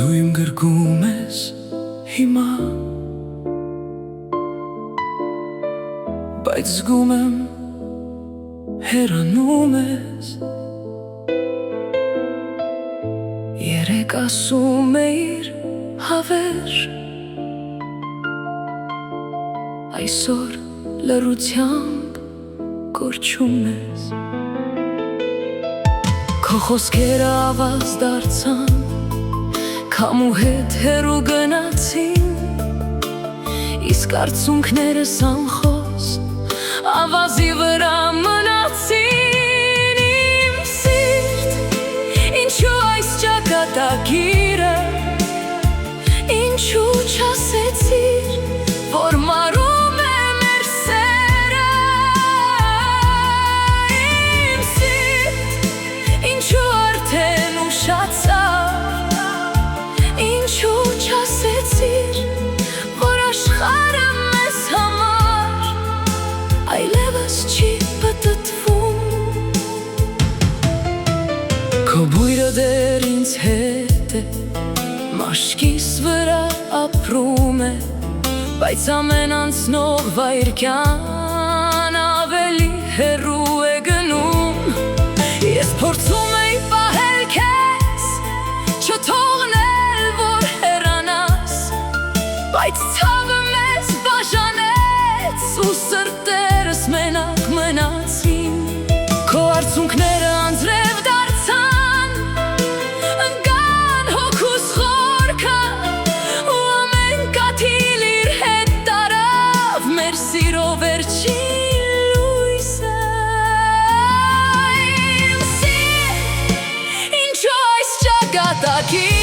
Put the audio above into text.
Դու իմ գրկում ես հիմա, բայց զգում եմ հեռանում ես։ Երեկ ասում էիր հավեր, այսօր լռությամբ կորչում ես։ Քո խոսքերը ավազ դարձան, քամու հետ հեռու գնացին, իսկ արցունքներս անխոս ավազի վրա մնացին։ Իմ սիրտ, ինչու այս ճակատագիրը, ինչու չասեցիր, որ մարում է մեր սերը։ Իմ սիրտ, ինչու արդեն ուշացավ, ինչու չասեցիր, որ աշխարհը մեզ համար այլևս չի պտտվում։ Քո բույրը դեռ ինձ հետ է, մաշկիս վրա ապրում է, բայց ամեն անցնող վայրկյան ավելի հեռու է գնում։ Ես փորձում էի պահել քեզ, չթողնել, որ հեռանաս, բայց ցավը մեզ բաժանեց ու սրտերս մենակ մնացին։ Քո արցունքները անձրև դարձան, ընկան հոգուս խորքը, ու ամեն կաթիլ իր հետ տարավ մեր սիրո վերջին լույսը։ Իմ սիրտ, ինչու այս ճակատագիրը,